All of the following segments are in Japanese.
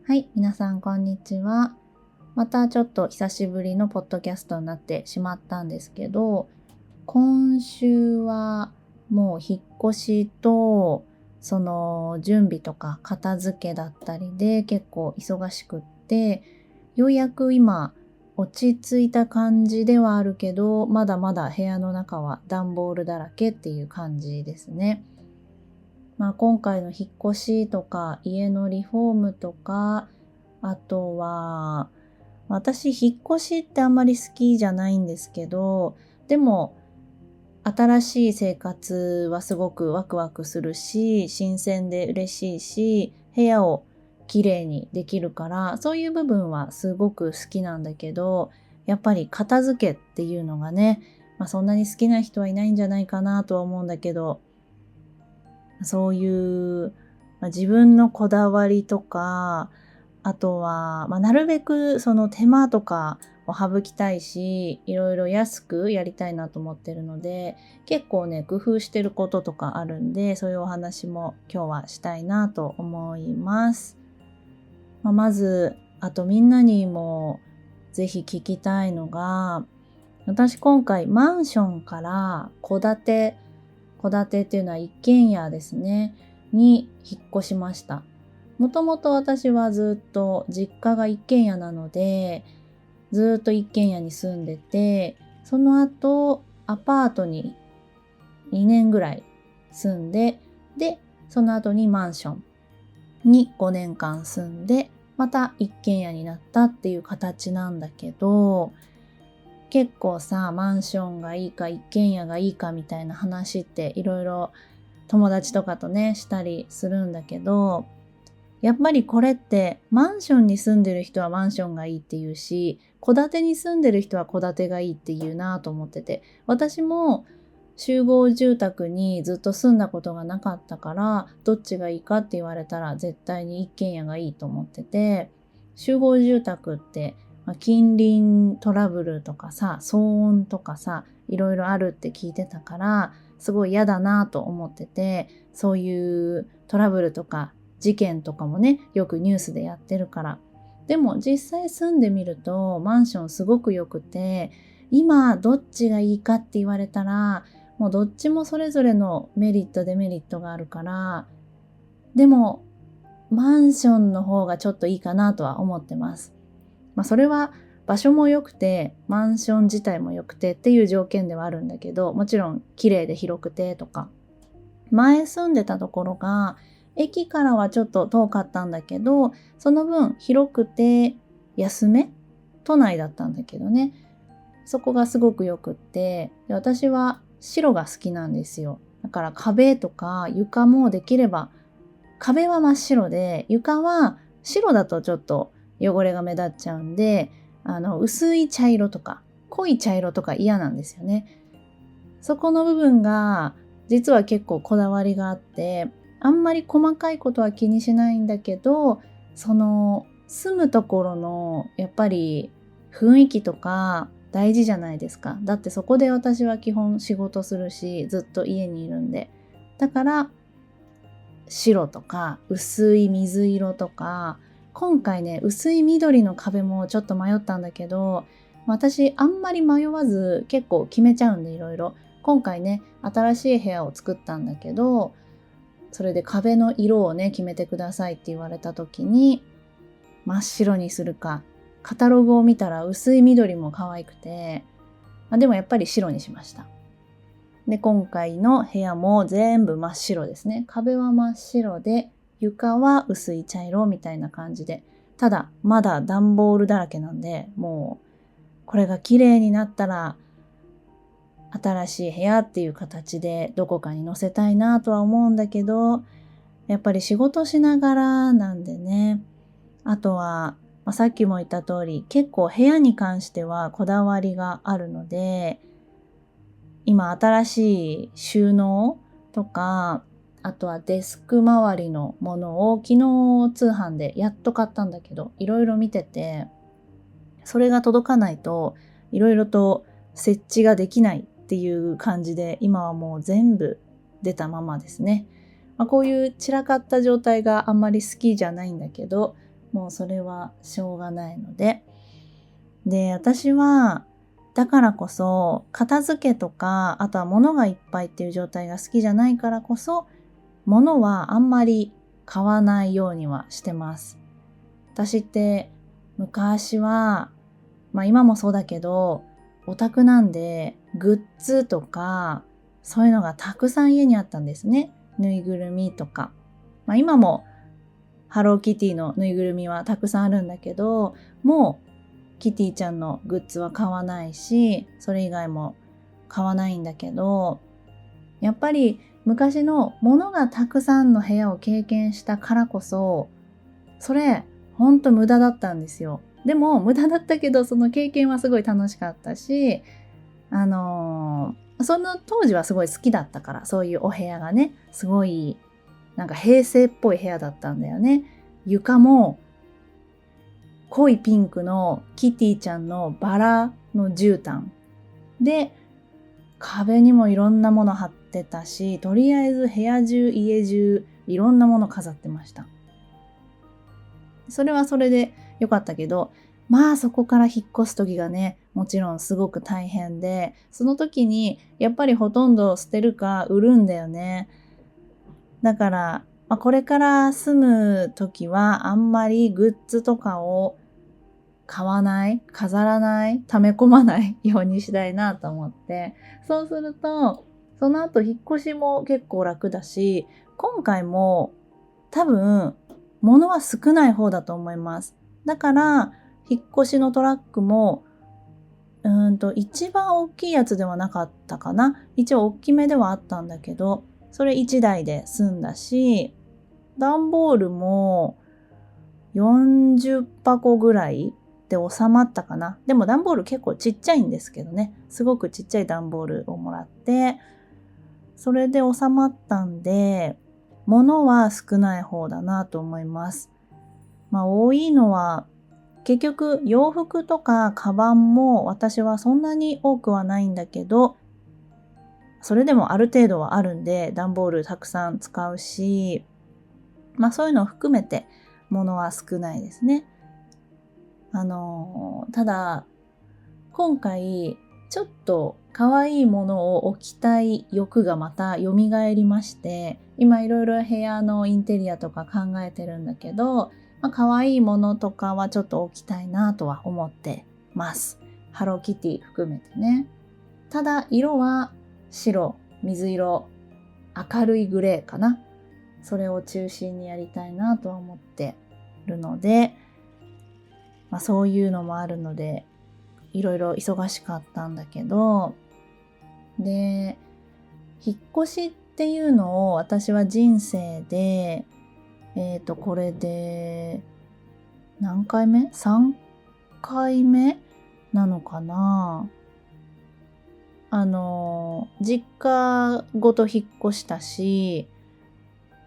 はい、皆さんこんにちは。またちょっと久しぶりのポッドキャストになってしまったんですけど、今週はもう引っ越しとその準備とか片付けだったりで結構忙しくって、ようやく今落ち着いた感じではあるけど、まだまだ部屋の中は段ボールだらけっていう感じですね。今回の引っ越しとか家のリフォームとか、あとは私引っ越しってあんまり好きじゃないんですけど、でも新しい生活はすごくワクワクするし、新鮮で嬉しいし、部屋をきれいにできるから、そういう部分はすごく好きなんだけど、やっぱり片付けっていうのがね、そんなに好きな人はいないんじゃないかなとは思うんだけど、そういう、自分のこだわりとか、あとは、なるべくその手間とかを省きたいし、いろいろ安くやりたいなと思ってるので、結構ね、工夫してることとかあるんで、そういうお話も今日はしたいなと思います。まず、あとみんなにもぜひ聞きたいのが、私今回マンションから戸建てっていうのは一軒家ですね、に引っ越しました。もともと私はずっと実家が一軒家なので、ずっと一軒家に住んでて、その後アパートに2年ぐらい住んで、で、その後にマンションに5年間住んで、また一軒家になったっていう形なんだけど、結構さ、マンションがいいか一軒家がいいかみたいな話っていろいろ友達とかとねしたりするんだけど、やっぱりこれってマンションに住んでる人はマンションがいいっていうし、戸建てに住んでる人は戸建てがいいっていうなと思ってて、私も集合住宅にずっと住んだことがなかったから、どっちがいいかって言われたら絶対に一軒家がいいと思ってて、集合住宅って近隣トラブルとかさ、騒音とかさ、いろいろあるって聞いてたから、すごい嫌だなと思ってて、そういうトラブルとか事件とかもね、よくニュースでやってるから。でも実際住んでみるとマンションすごく良くて、今どっちがいいかって言われたら、もうどっちもそれぞれのメリットデメリットがあるから、でもマンションの方がちょっといいかなとは思ってます。それは場所も良くて、マンション自体も良くてっていう条件ではあるんだけど、もちろん綺麗で広くてとか、前住んでたところが駅からはちょっと遠かったんだけど、その分広くて安め、都内だったんだけどね、そこがすごくよくって、で私は白が好きなんですよ。だから壁とか床もできれば、壁は真っ白で床は白だとちょっと汚れが目立っちゃうんで、薄い茶色とか濃い茶色とか嫌なんですよね。そこの部分が実は結構こだわりがあって、あんまり細かいことは気にしないんだけど、その住むところのやっぱり雰囲気とか大事じゃないですか。だってそこで私は基本仕事するし、ずっと家にいるんで。だから白とか薄い水色とか、今回ね薄い緑の壁もちょっと迷ったんだけど、私あんまり迷わず結構決めちゃうんで、いろいろ今回ね新しい部屋を作ったんだけど、それで壁の色をね決めてくださいって言われた時に、真っ白にするか、カタログを見たら薄い緑も可愛くて、でもやっぱり白にしました。で、今回の部屋も全部真っ白ですね。壁は真っ白で、床は薄い茶色みたいな感じで。ただ、まだ段ボールだらけなんで、もう、これが綺麗になったら、新しい部屋っていう形でどこかに載せたいなとは思うんだけど、やっぱり仕事しながらなんでね。あとは、さっきも言った通り、結構部屋に関してはこだわりがあるので、今新しい収納とか、あとはデスク周りのものを昨日通販でやっと買ったんだけど、いろいろ見てて、それが届かないといろいろと設置ができないっていう感じで、今はもう全部出たままですね。こういう散らかった状態があんまり好きじゃないんだけど、もうそれはしょうがないので。で、私はだからこそ片付けとか、あとは物がいっぱいっていう状態が好きじゃないからこそ、物はあんまり買わないようにはしてます。私って昔は、今もそうだけど、オタクなんでグッズとかそういうのがたくさん家にあったんですね。ぬいぐるみとか。今もハローキティのぬいぐるみはたくさんあるんだけど、もうキティちゃんのグッズは買わないし、それ以外も買わないんだけど、やっぱり昔の物がたくさんの部屋を経験したからこそ、それほんと無駄だったんですよ。でも無駄だったけど、その経験はすごい楽しかったし、その当時はすごい好きだったから、そういうお部屋がね、すごいなんか平成っぽい部屋だったんだよね。床も濃いピンクのキティちゃんのバラの絨毯で、壁にもいろんなもの貼ってたし、とりあえず部屋中家中いろんなもの飾ってました。それはそれで良かったけど、そこから引っ越す時がね、もちろんすごく大変で、その時にやっぱりほとんど捨てるか売るんだよね。だから、これから住む時はあんまりグッズとかを買わない、飾らない、溜め込まないようにしたいなと思って、そうすると、その後引っ越しも結構楽だし、今回も多分物は少ない方だと思います。だから引っ越しのトラックも一番大きいやつではなかったかな。一応大きめではあったんだけど、それ1台で済んだし、段ボールも40箱ぐらいで収まったかな。でも段ボール結構ちっちゃいんですけどね。すごくちっちゃい段ボールをもらって、それで収まったんで、物は少ない方だなと思います。多いのは結局洋服とかカバンも私はそんなに多くはないんだけど、それでもある程度はあるんで段ボールたくさん使うし、そういうのを含めて物は少ないですね。ただ今回ちょっと可愛いものを置きたい欲がまた蘇りまして、今いろいろ部屋のインテリアとか考えてるんだけど、可愛いものとかはちょっと置きたいなとは思ってます。ハローキティ含めてね。ただ色は白、水色、明るいグレーかな。それを中心にやりたいなとは思ってるので、そういうのもあるのでいろいろ忙しかったんだけど、で、引っ越しっていうのを私は人生でこれで何回目 ?3 回目なのかな。実家ごと引っ越したし、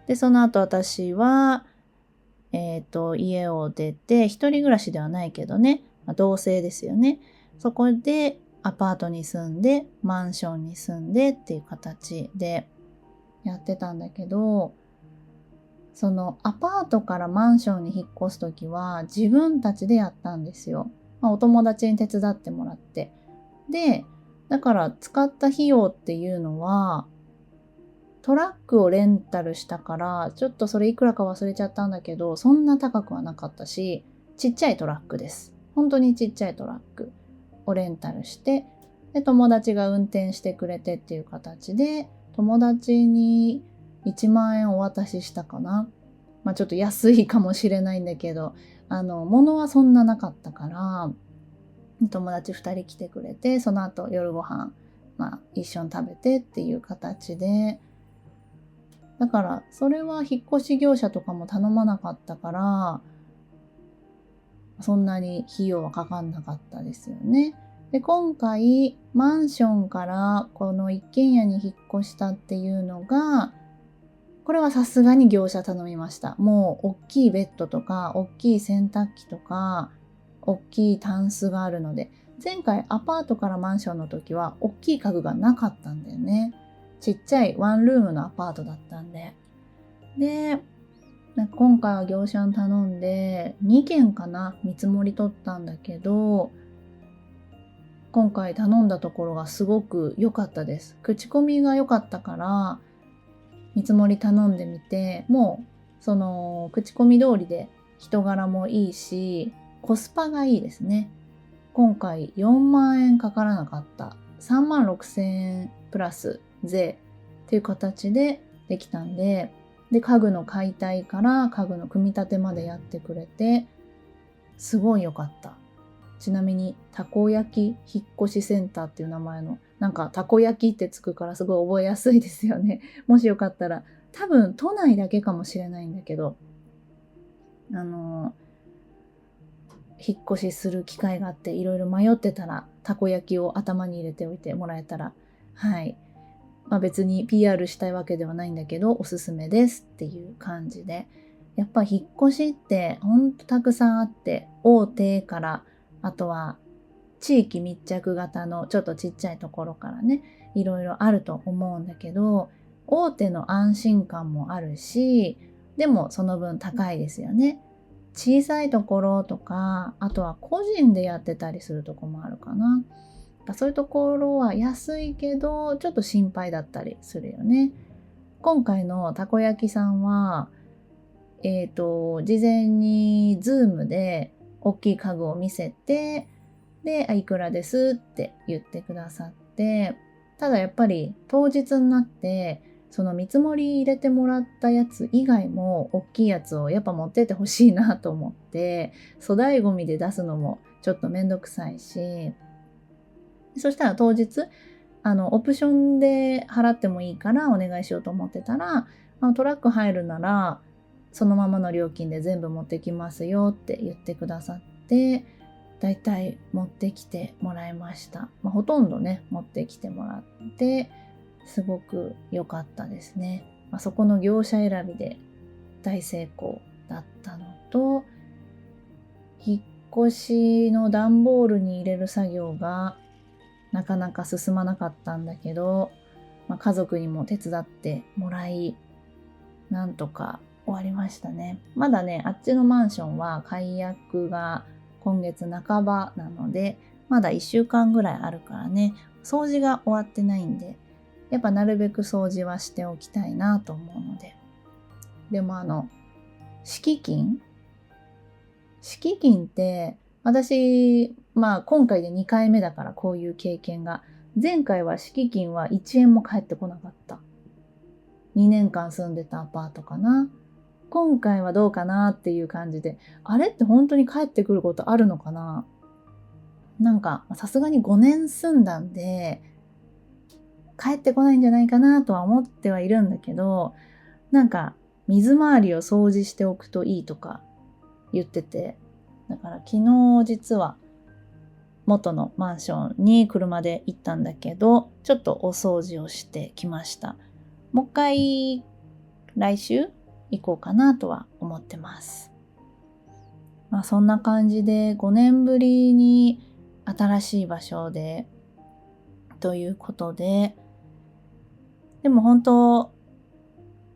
でその後私は家を出て一人暮らしではないけどね、同棲ですよね。そこでアパートに住んでマンションに住んでっていう形でやってたんだけど、そのアパートからマンションに引っ越すときは自分たちでやったんですよ。お友達に手伝ってもらって。で、だから使った費用っていうのはトラックをレンタルしたから、ちょっとそれいくらか忘れちゃったんだけど、そんな高くはなかったし、ちっちゃいトラックです。本当にちっちゃいトラックをレンタルして、で友達が運転してくれてっていう形で、友達に1万円お渡ししたかな。ちょっと安いかもしれないんだけど、物はそんななかったから、友達2人来てくれて、その後夜ご飯、一緒に食べてっていう形で、だからそれは引っ越し業者とかも頼まなかったから、そんなに費用はかかんなかったですよね。で、今回マンションからこの一軒家に引っ越したっていうのが、これはさすがに業者頼みました。もう大きいベッドとか大きい洗濯機とか大きいタンスがあるので、前回アパートからマンションの時は大きい家具がなかったんだよね。ちっちゃいワンルームのアパートだったんで。で、今回は業者に頼んで2件かな見積もり取ったんだけど、今回頼んだところがすごく良かったです。口コミが良かったから見積もり頼んでみて、もうその口コミ通りで人柄もいいしコスパがいいですね。今回4万円かからなかった。3万6千円プラス税っていう形でできたんで、家具の解体から家具の組み立てまでやってくれてすごい良かった。ちなみにたこ焼き引っ越しセンターっていう名前の、なんかたこ焼きってつくからすごい覚えやすいですよね。もしよかったら、多分都内だけかもしれないんだけど、引っ越しする機会があっていろいろ迷ってたら、たこ焼きを頭に入れておいてもらえたら、はい。別に PR したいわけではないんだけど、おすすめですっていう感じで。やっぱ引っ越しってほんとたくさんあって、大手から、あとは地域密着型のちょっとちっちゃいところからね、いろいろあると思うんだけど、大手の安心感もあるし、でもその分高いですよね。小さいところとか、あとは個人でやってたりするとこもあるかな。そういうところは安いけどちょっと心配だったりするよね。今回のたこ焼きさんは事前に Zoom で大きい家具を見せて、でいくらですって言ってくださって、ただやっぱり当日になってその見積もり入れてもらったやつ以外も大きいやつをやっぱ持ってってほしいなと思って、粗大ごみで出すのもちょっとめんどくさいし、そしたら当日オプションで払ってもいいからお願いしようと思ってたら、トラック入るならそのままの料金で全部持ってきますよって言ってくださって、だいたい持ってきてもらいました。ほとんどね持ってきてもらってすごく良かったですね。そこの業者選びで大成功だったのと、引っ越しの段ボールに入れる作業がなかなか進まなかったんだけど、家族にも手伝ってもらい、なんとか終わりましたね。まだね、あっちのマンションは解約が今月半ばなので、まだ1週間ぐらいあるからね、掃除が終わってないんで、やっぱなるべく掃除はしておきたいなと思うので。でも敷金って私、今回で2回目だからこういう経験が。前回は敷金は1円も返ってこなかった。2年間住んでたアパートかな。今回はどうかなっていう感じで、あれって本当に返ってくることあるのかな。なんかさすがに5年住んだんで返ってこないんじゃないかなとは思ってはいるんだけど、なんか水回りを掃除しておくといいとか言ってて、だから昨日実は元のマンションに車で行ったんだけど、ちょっとお掃除をしてきました。もう一回来週行こうかなとは思ってます。そんな感じで5年ぶりに新しい場所でということで、でも本当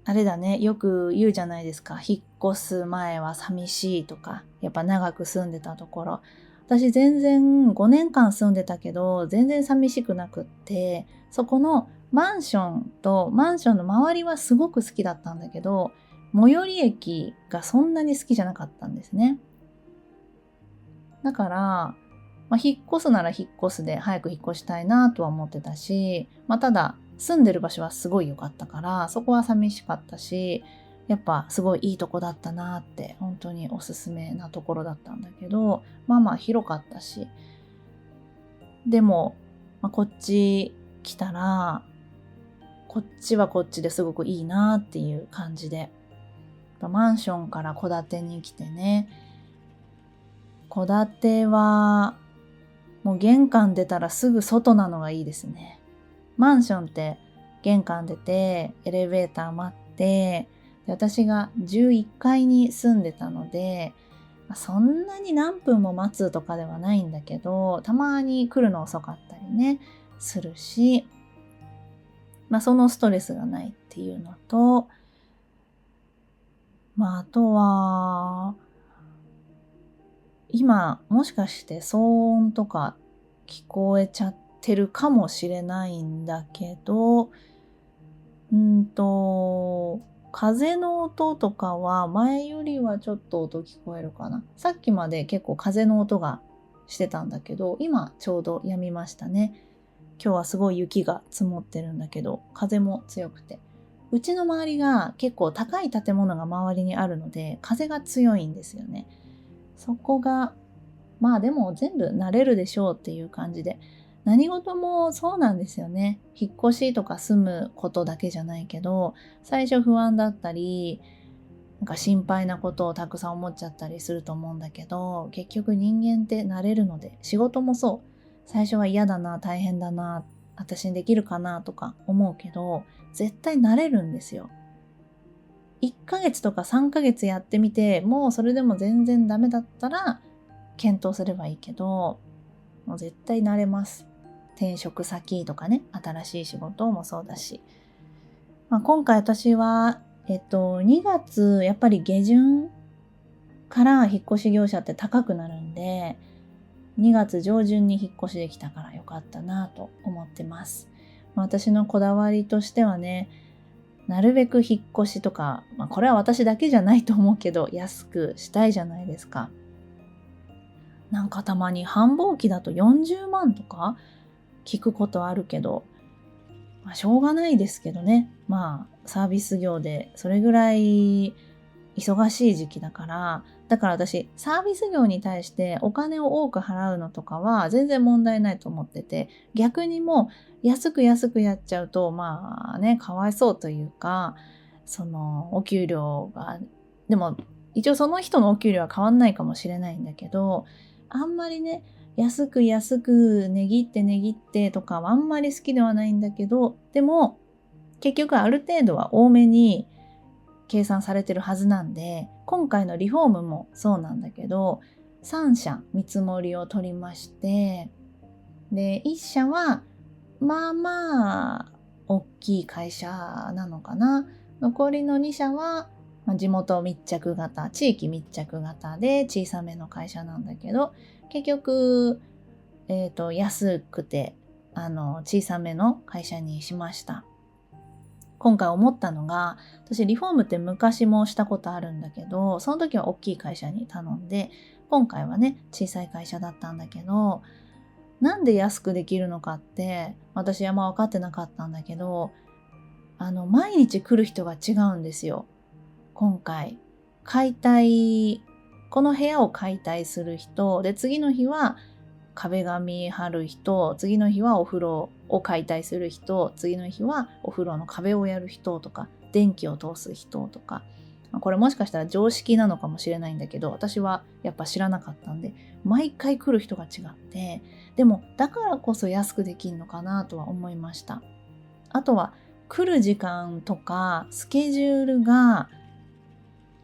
あれだね、よく言うじゃないですか。引っ越す前は寂しいとか、やっぱ長く住んでたところ。私全然5年間住んでたけど、全然寂しくなくって、そこのマンションとマンションの周りはすごく好きだったんだけど、最寄り駅がそんなに好きじゃなかったんですね。だから、引っ越すなら引っ越すで早く引っ越したいなとは思ってたし、ただ住んでる場所はすごい良かったから、そこは寂しかったし、やっぱすごいいいとこだったなって、本当におすすめなところだったんだけど、広かったし、でも、こっち来たら、こっちはこっちですごくいいなっていう感じで、マンションから戸建てに来てね、戸建てはもう玄関出たらすぐ外なのがいいですね。マンションって玄関出てエレベーター待って、で私が11階に住んでたので、そんなに何分も待つとかではないんだけど、たまに来るの遅かったりねするし、そのストレスがないっていうのと、あとは、今、もしかして騒音とか聞こえちゃってるかもしれないんだけど、風の音とかは前よりはちょっと音聞こえるかな。さっきまで結構風の音がしてたんだけど、今ちょうど止みましたね。今日はすごい雪が積もってるんだけど、風も強くて。うちの周りが結構高い建物が周りにあるので、風が強いんですよね。そこが、でも全部慣れるでしょうっていう感じで。何事もそうなんですよね。引っ越しとか住むことだけじゃないけど、最初不安だったり、なんか心配なことをたくさん思っちゃったりすると思うんだけど、結局人間って慣れるので、仕事もそう。最初は嫌だな、大変だな、私にできるかなとか思うけど、絶対慣れるんですよ。1ヶ月とか3ヶ月やってみて、もうそれでも全然ダメだったら検討すればいいけど、もう絶対慣れます。転職先とかね、新しい仕事もそうだし。今回私は、2月、やっぱり下旬から引っ越し業者って高くなるんで、2月上旬に引っ越しできたからよかったなと思ってます。私のこだわりとしてはね、なるべく引っ越しとか、これは私だけじゃないと思うけど、安くしたいじゃないですか。なんかたまに繁忙期だと40万とか聞くことあるけど、しょうがないですけどね。サービス業でそれぐらい忙しい時期だから、だから私サービス業に対してお金を多く払うのとかは全然問題ないと思ってて、逆にもう安くやっちゃうとかわいそうというか、そのお給料が、でも一応その人のお給料は変わんないかもしれないんだけど、あんまりね安く値切ってとかはあんまり好きではないんだけど、でも結局ある程度は多めに計算されてるはずなんで、今回のリフォームもそうなんだけど、3社見積もりを取りまして、で1社は大きい会社なのかな。残りの2社は地元密着型、地域密着型で小さめの会社なんだけど、結局、安くて小さめの会社にしました。今回思ったのが、私リフォームって昔もしたことあるんだけど、その時は大きい会社に頼んで、今回はね小さい会社だったんだけど、なんで安くできるのかって私は分かってなかったんだけど、毎日来る人が違うんですよ。今回この部屋を解体する人で、次の日は壁紙貼る人、次の日はお風呂を解体する人、次の日はお風呂の壁をやる人とか、電気を通す人とか、これもしかしたら常識なのかもしれないんだけど、私はやっぱ知らなかったんで、毎回来る人が違って、でもだからこそ安くできるのかなとは思いました。あとは来る時間とかスケジュールが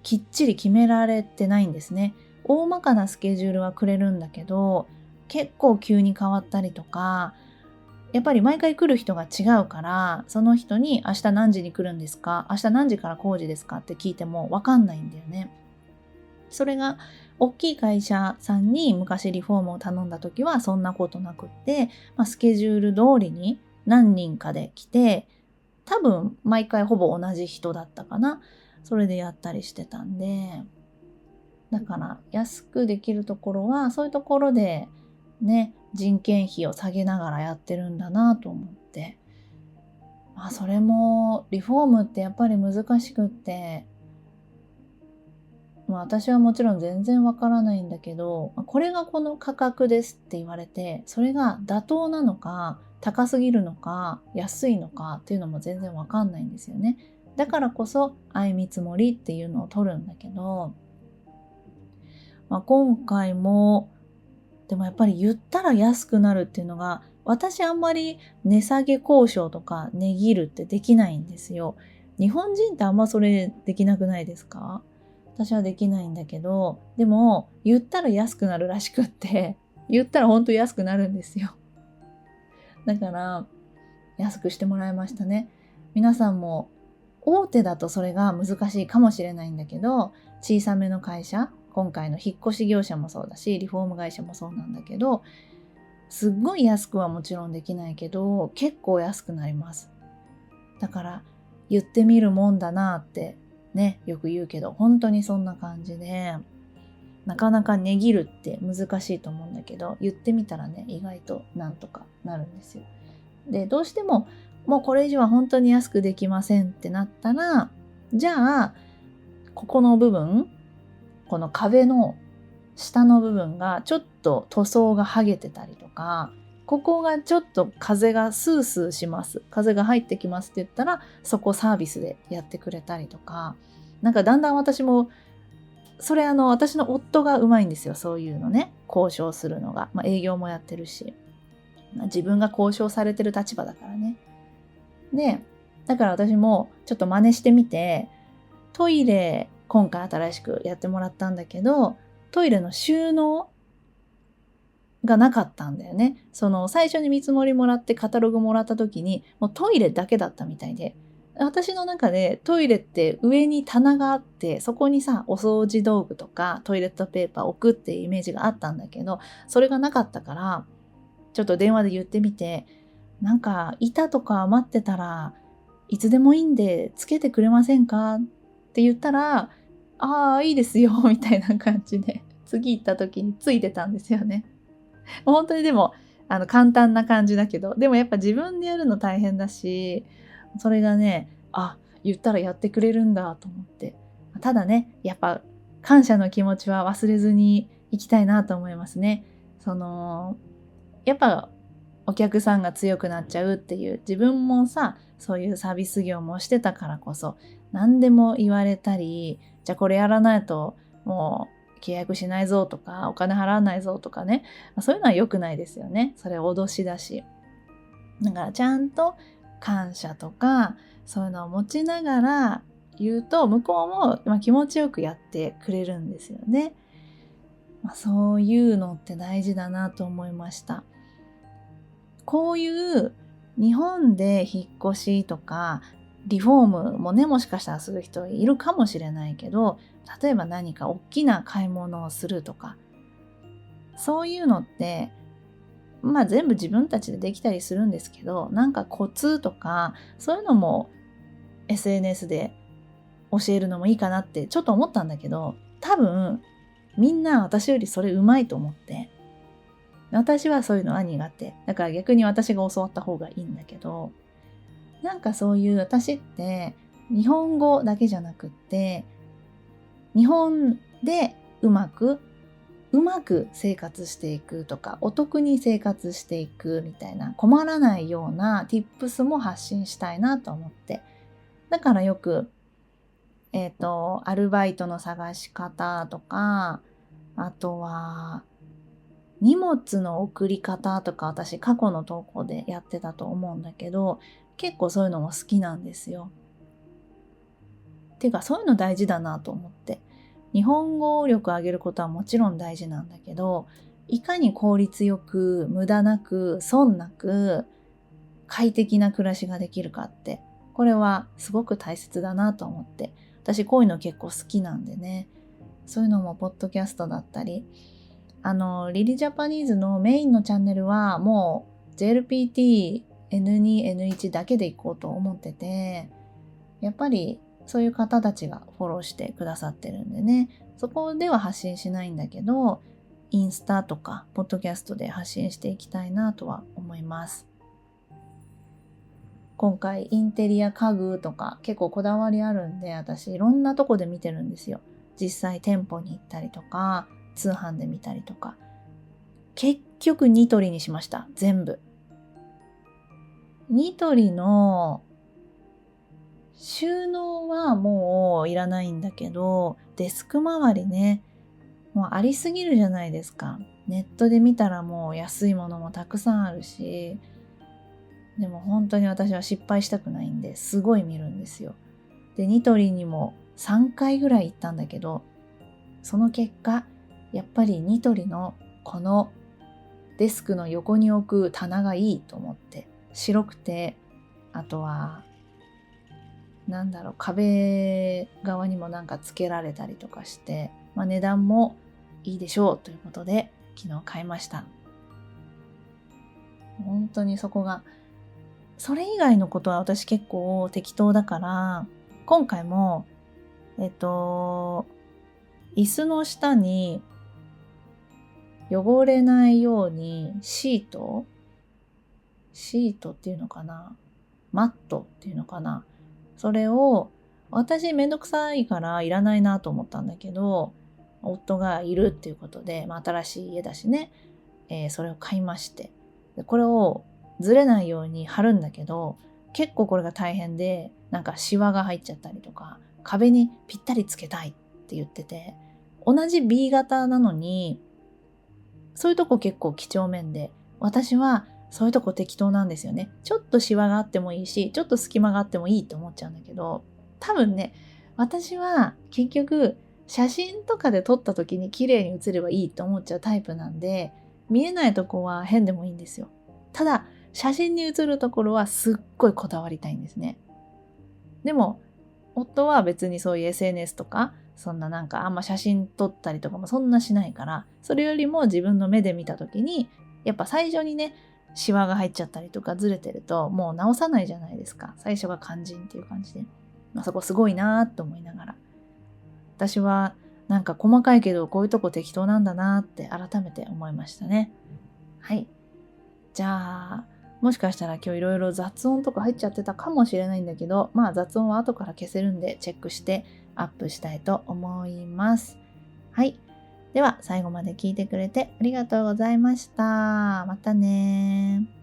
きっちり決められてないんですね。大まかなスケジュールはくれるんだけど、結構急に変わったりとか、やっぱり毎回来る人が違うから、その人に明日何時に来るんですか、明日何時から工事ですかって聞いても分かんないんだよね。それが大きい会社さんに昔リフォームを頼んだ時はそんなことなくって、スケジュール通りに何人かで来て、多分毎回ほぼ同じ人だったかな。それでやったりしてたんで、だから安くできるところはそういうところでね、人件費を下げながらやってるんだなと思って、それもリフォームってやっぱり難しくって、私はもちろん全然わからないんだけど、これがこの価格ですって言われて、それが妥当なのか高すぎるのか安いのかっていうのも全然わかんないんですよね。だからこそ相見積もりっていうのを取るんだけど、今回もでもやっぱり言ったら安くなるっていうのが、私あんまり値下げ交渉とか値切るってできないんですよ。日本人ってあんまそれできなくないですか？私はできないんだけど、でも言ったら安くなるらしくって、言ったら本当安くなるんですよ。だから安くしてもらいましたね。皆さんも大手だとそれが難しいかもしれないんだけど、小さめの会社、今回の引っ越し業者もそうだし、リフォーム会社もそうなんだけど、すっごい安くはもちろんできないけど、結構安くなります。だから言ってみるもんだなってね、よく言うけど、本当にそんな感じで、なかなか値切るって難しいと思うんだけど、言ってみたらね、意外となんとかなるんですよ。で、どうしてももうこれ以上は本当に安くできませんってなったら、じゃあここの部分、この壁の下の部分がちょっと塗装が剥げてたりとか、ここがちょっと風がスースーします、風が入ってきますって言ったら、そこサービスでやってくれたりとか、なんかだんだん私もそれ私の夫がうまいんですよ、そういうのね、交渉するのが。営業もやってるし、自分が交渉されてる立場だからね。で、だから私もちょっと真似してみて、トイレ今回新しくやってもらったんだけど、トイレの収納がなかったんだよね。その最初に見積もりもらってカタログもらった時に、もうトイレだけだったみたいで、私の中でトイレって上に棚があって、そこにさ、お掃除道具とかトイレットペーパー置くっていうイメージがあったんだけど、それがなかったから、ちょっと電話で言ってみて、なんか板とか余ってたらいつでもいいんでつけてくれませんかって言ったら、ああいいですよみたいな感じで次行った時についてたんですよね。本当にでも簡単な感じだけど、でもやっぱ自分でやるの大変だし、それがね、言ったらやってくれるんだと思って、ただね、やっぱ感謝の気持ちは忘れずにいきたいなと思いますね。やっぱお客さんが強くなっちゃうっていう、自分もさ、そういうサービス業もしてたからこそ、何でも言われたり、じゃあこれやらないともう契約しないぞとか、お金払わないぞとかね、そういうのは良くないですよね。それ脅しだし。だからちゃんと感謝とかそういうのを持ちながら言うと、向こうも気持ちよくやってくれるんですよね。そういうのって大事だなと思いました。こういう日本で引っ越しとかリフォームもね、もしかしたらする人いるかもしれないけど、例えば何か大きな買い物をするとか、そういうのって全部自分たちでできたりするんですけど、なんかコツとかそういうのも SNS で教えるのもいいかなってちょっと思ったんだけど、多分みんな私よりそれうまいと思って、私はそういうのは苦手だから逆に私が教わった方がいいんだけど、なんかそういう、私って日本語だけじゃなくって、日本でうまく生活していくとか、お得に生活していくみたいな、困らないような tips も発信したいなと思って、だからよくアルバイトの探し方とか、あとは荷物の送り方とか、私過去の投稿でやってたと思うんだけど、結構そういうのも好きなんですよ。てかそういうの大事だなと思って、日本語力上げることはもちろん大事なんだけど、いかに効率よく無駄なく損なく快適な暮らしができるかって、これはすごく大切だなと思って、私こういうの結構好きなんでね、そういうのもポッドキャストだったり、リリジャパニーズのメインのチャンネルはもう JLPT N2、N1 だけでいこうと思ってて、やっぱりそういう方たちがフォローしてくださってるんでね、そこでは発信しないんだけど、インスタとかポッドキャストで発信していきたいなとは思います。今回インテリア家具とか結構こだわりあるんで、私いろんなとこで見てるんですよ。実際店舗に行ったりとか、通販で見たりとか。結局ニトリにしました。全部。ニトリの収納はもういらないんだけど、デスク周りね、もうありすぎるじゃないですか。ネットで見たらもう安いものもたくさんあるし、でも本当に私は失敗したくないんですごい見るんですよ。で、ニトリにも3回ぐらい行ったんだけど、その結果、やっぱりニトリのこのデスクの横に置く棚がいいと思って、白くて、あとは壁側にもなんかつけられたりとかして、値段もいいでしょうということで昨日買いました。本当にそこが、それ以外のことは私結構適当だから、今回も椅子の下に汚れないようにシートっていうのかな、マットっていうのかな、それを私めんどくさいからいらないなと思ったんだけど、夫がいるっていうことで、新しい家だしね、それを買いまして、でこれをずれないように貼るんだけど、結構これが大変で、なんかシワが入っちゃったりとか、壁にぴったりつけたいって言ってて、同じ B 型なのにそういうとこ結構几帳面で、私はそういうとこ適当なんですよね。ちょっとシワがあってもいいし、ちょっと隙間があってもいいと思っちゃうんだけど、多分ね、私は結局写真とかで撮った時に綺麗に写ればいいと思っちゃうタイプなんで、見えないとこは変でもいいんですよ。ただ写真に写るところはすっごいこだわりたいんですね。でも夫は別にそういう SNS とかそんななんかあんま写真撮ったりとかもそんなしないから、それよりも自分の目で見た時にやっぱ最初にねシワが入っちゃったりとかずれてるともう直さないじゃないですか。最初が肝心っていう感じで、そこすごいなと思いながら、私はなんか細かいけどこういうとこ適当なんだなって改めて思いましたね。はい、じゃあもしかしたら今日いろいろ雑音とか入っちゃってたかもしれないんだけど、雑音は後から消せるんでチェックしてアップしたいと思います。はい。では最後まで聞いてくれてありがとうございました。またね。